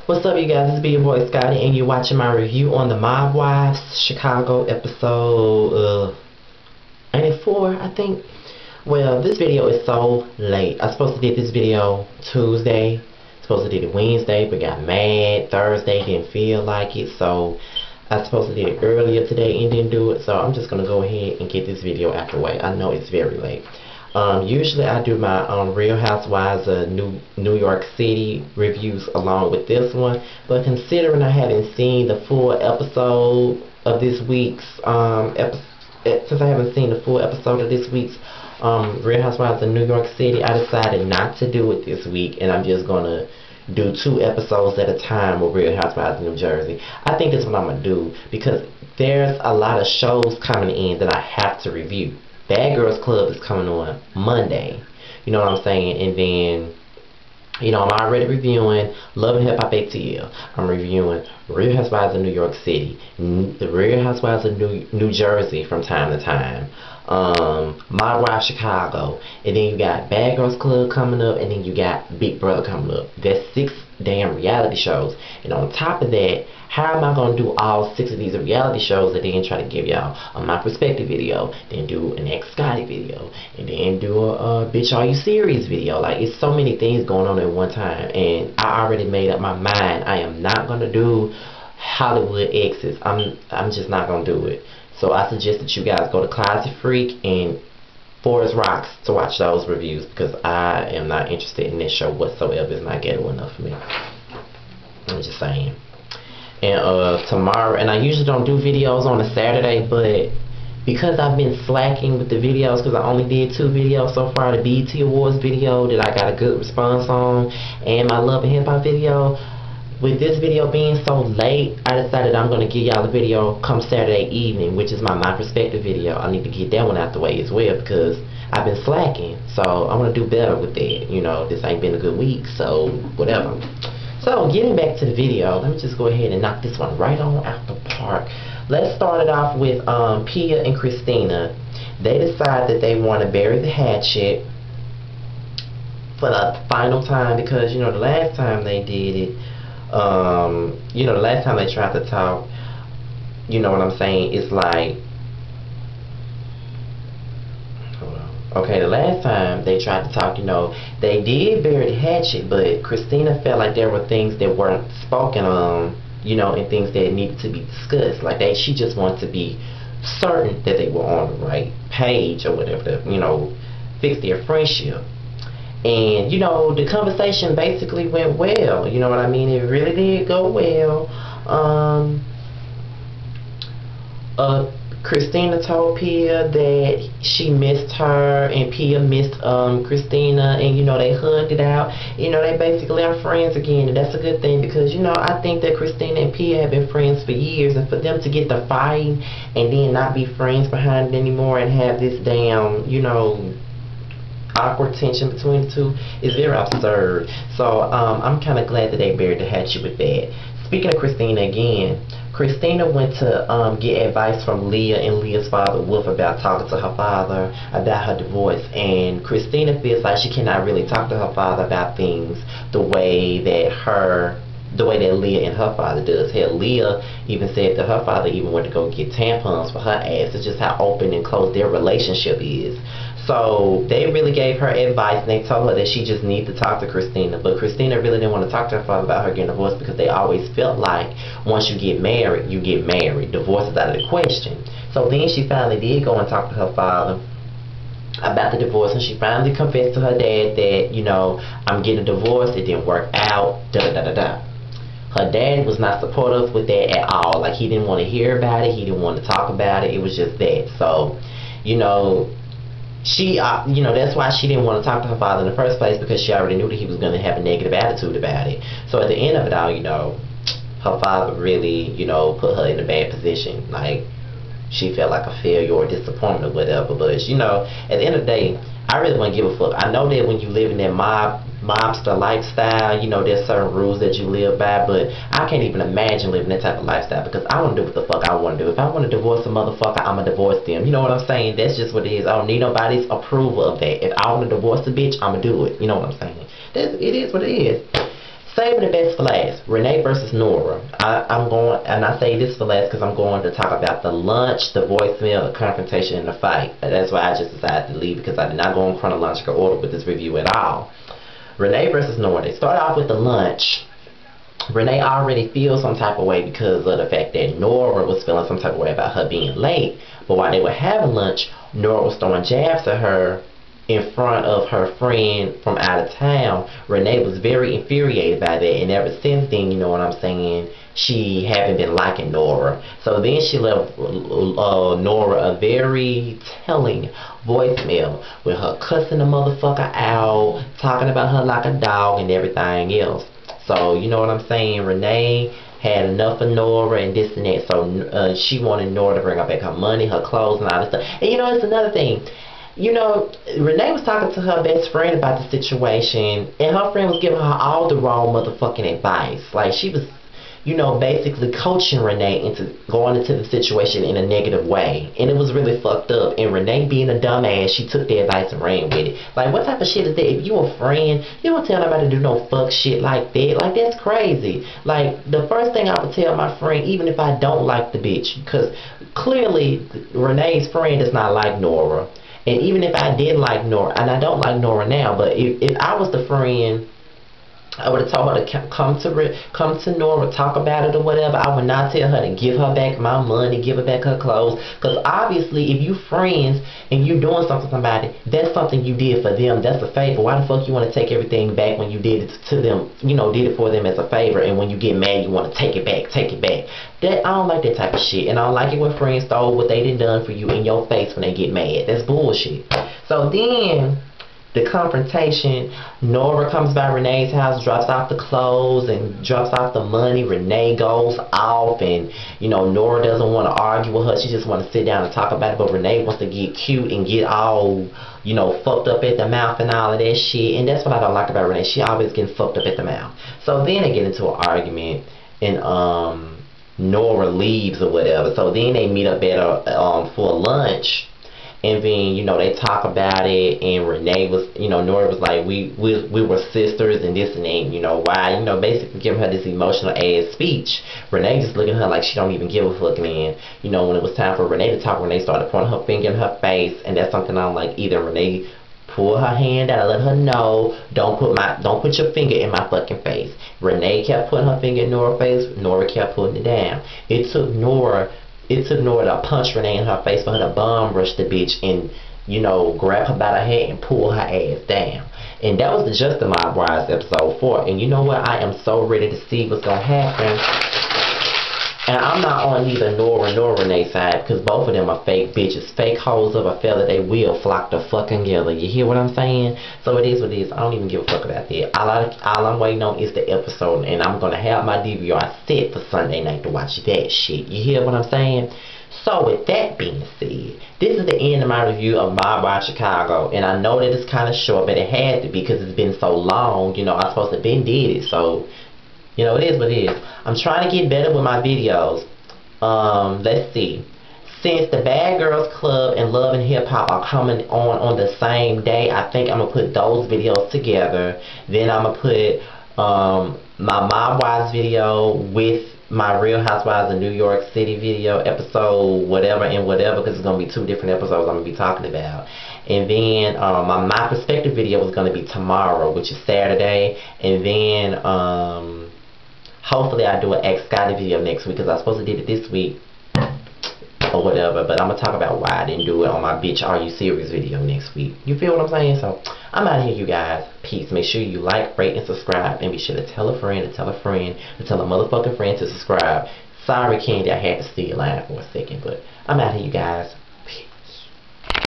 What's up, you guys? It's your boy Scotty, and you're watching my review on the Mob Wives Chicago episode. Ain't it 4? I think. Well, this video is so late. I was supposed to do this video Tuesday, supposed to do it Wednesday, but got mad Thursday. Didn't feel like it, so I was supposed to do it earlier today and didn't do it. So I'm just gonna go ahead and get this video out the way. I know it's very late. Usually I do my Real Housewives of New York City reviews along with this one, but considering I haven't seen the full episode of this week's since I haven't seen the full episode of this week's Real Housewives of New York City, I decided not to do it this week, and I'm just gonna do 2 episodes at a time with Real Housewives of New Jersey. I think that's what I'm gonna do because there's a lot of shows coming in that I have to review. Bad Girls Club is coming on Monday. You know what I'm saying? And then, you know, I'm already reviewing Love and Hip Hop ATL. I'm reviewing Real Housewives of New York City, the Real Housewives of New Jersey from time to time, My Wife Chicago, and then you got Bad Girls Club coming up, and then you got Big Brother coming up. That's 6 damn reality shows. And on top of that, how am I going to do all 6 of these reality shows and then try to give y'all a My Perspective video, then do an Ex Scotty video, and then do a Bitch Are You Serious video? Like, it's so many things going on at one time, and I already made up my mind. I am not going to do Hollywood exes. I'm just not going to do it. So I suggest that you guys go to Closet Freak and Forest Rocks to watch those reviews, because I am not interested in this show whatsoever. It's not getting enough for me. I'm just saying. And tomorrow, and I usually don't do videos on a Saturday, but because I've been slacking with the videos, because I only did 2 videos so far, the BET Awards video that I got a good response on, and my Love and Hip Hop video, with this video being so late, I decided I'm going to give y'all a video come Saturday evening, which is my Perspective video. I need to get that one out the way as well, because I've been slacking, so I want to do better with that. You know, this ain't been a good week, so whatever. So, getting back to the video, let me just go ahead and knock this one right on out the park. Let's start it off with P and Christina. They decide that they want to bury the hatchet for the final time, because, you know, the last time they did it, you know, the last time they tried to talk, you know what I'm saying, it's like, okay, the last time they tried to talk, you know, they did bury the hatchet, but Christina felt like there were things that weren't spoken on, you know, and things that needed to be discussed. Like, she just wanted to be certain that they were on the right page or whatever, to, you know, fix their friendship. And, you know, the conversation basically went well. You know what I mean? It really did go well. Christina told Pia that she missed her, and Pia missed Christina, and, you know, they hugged it out. You know, they basically are friends again, and that's a good thing, because, you know, I think that Christina and Pia have been friends for years, and for them to get to fighting and then not be friends behind it anymore and have this damn, you know, awkward tension between the two is very absurd. So I'm kind of glad that they buried the hatchet with that. Speaking of Christina again, Christina went to get advice from Leah and Leah's father Wolf about talking to her father about her divorce, and Christina feels like she cannot really talk to her father about things the way that Leah and her father does. Hell, Leah even said that her father even went to go get tampons for her ass. It's just how open and close their relationship is. So they really gave her advice, and they told her that she just needs to talk to Christina. But Christina really didn't want to talk to her father about her getting divorced, because they always felt like once you get married, you get married. Divorce is out of the question. So then she finally did go and talk to her father about the divorce, and she finally confessed to her dad that, you know, I'm getting a divorce, it didn't work out, da-da-da-da-da. Her dad was not supportive with that at all. Like, he didn't want to hear about it, he didn't want to talk about it, it was just that. So, you know, she, you know, that's why she didn't want to talk to her father in the first place, because she already knew that he was going to have a negative attitude about it. So at the end of it all, you know, her father really, you know, put her in a bad position. Like, she felt like a failure or disappointment or whatever. But, you know, at the end of the day, I really wouldn't give a fuck. I know that when you live in that mobster lifestyle, you know, there's certain rules that you live by, but I can't even imagine living that type of lifestyle, because I want to do what the fuck I want to do. If I want to divorce a motherfucker, I'm going to divorce them. You know what I'm saying? That's just what it is. I don't need nobody's approval of that. If I want to divorce a bitch, I'm going to do it. You know what I'm saying? It is what it is. Saving the best for last. Renee versus Nora. I'm going, and I say this for last because I'm going to talk about the lunch, the voicemail, the confrontation, and the fight. That's why I just decided to leave, because I did not go in chronological order with this review at all. Renee versus Nora. They start off with the lunch. Renee already feels some type of way because of the fact that Nora was feeling some type of way about her being late. But while they were having lunch, Nora was throwing jabs at her in front of her friend from out of town. Renee was very infuriated by that, and ever since then, you know what I'm saying, she haven't been liking Nora. So then she left Nora a very telling voicemail with her cussing the motherfucker out, talking about her like a dog and everything else. So you know what I'm saying, Renee had enough of Nora and this and that. So she wanted Nora to bring her back her money, her clothes, and all this stuff. And you know, it's another thing. You know, Renee was talking to her best friend about the situation, and her friend was giving her all the wrong motherfucking advice. Like, she was, you know, basically coaching Renee into going into the situation in a negative way. And it was really fucked up. And Renee, being a dumbass, she took the advice and ran with it. Like, what type of shit is that? If you a friend, you don't tell nobody to do no fuck shit like that. Like, that's crazy. Like, the first thing I would tell my friend, even if I don't like the bitch, because clearly Renee's friend does not like Nora. And even if I did like Nora, and I don't like Nora now, but if I was the friend, I would have told her to come to Nora, talk about it or whatever. I would not tell her to give her back my money, give her back her clothes. Because obviously, if you friends and you doing something for somebody, that's something you did for them. That's a favor. Why the fuck you want to take everything back when you did it to them? You know, did it for them as a favor. And when you get mad, you want to take it back, take it back. That, I don't like that type of shit. And I don't like it when friends throw what they done for you in your face when they get mad. That's bullshit. So then, the confrontation, Nora comes by Renee's house, drops off the clothes and drops off the money. Renee goes off, and you know, Nora doesn't want to argue with her. She just wants to sit down and talk about it. But Renee wants to get cute and get all, you know, fucked up at the mouth and all of that shit. And that's what I don't like about Renee. She always getting fucked up at the mouth. So then they get into an argument, and Nora leaves or whatever. So then they meet up at for lunch. And then, you know, they talk about it, and Renee was, you know, Nora was like, we were sisters and this and that, you know, why, you know, basically giving her this emotional ass speech. Renee just looking at her like she don't even give a fuck, man. You know, when it was time for Renee to talk, Renee started pointing her finger in her face, and that's something I don't like either. Renee pull her hand out and let her know, don't put your finger in my fucking face. Renee kept putting her finger in Nora's face, Nora kept putting it down. It took Nora to punch Renee in her face for her to bomb rush the bitch and, you know, grab her by the head and pull her ass down. And that was the Just the Mob Wives episode 4. And you know what? I am so ready to see what's going to happen. And I'm not on neither Nora nor Renee's side, because both of them are fake bitches. Fake hoes of a fella, they will flock the fucking together. You hear what I'm saying? So it is what it is. I don't even give a fuck about that. All I'm waiting on is the episode, and I'm going to have my DVR set for Sunday night to watch that shit. You hear what I'm saying? So with that being said, this is the end of my review of Mob Wives Chicago. And I know that it's kind of short, but it had to be because it's been so long. You know, I supposed to been did it, so... You know, it is what it is. I'm trying to get better with my videos. Let's see. Since the Bad Girls Club and Love and Hip Hop are coming on the same day, I think I'm going to put those videos together. Then I'm going to put my Mob Wives video with my Real Housewives of New York City video, episode whatever and whatever, because it's going to be 2 different episodes I'm going to be talking about. And then my perspective video is going to be tomorrow, which is Saturday. And then hopefully I do an Ask Scotty video next week, because I was supposed to do it this week or whatever, but I'm going to talk about why I didn't do it on my Bitch Are You Serious video next week. You feel what I'm saying? So I'm out of here, you guys. Peace. Make sure you like, rate, and subscribe, and be sure to tell a friend, to tell a friend, to tell a motherfucking friend to subscribe. Sorry, Candy, I had to steal your line for a second, but I'm out of here, you guys.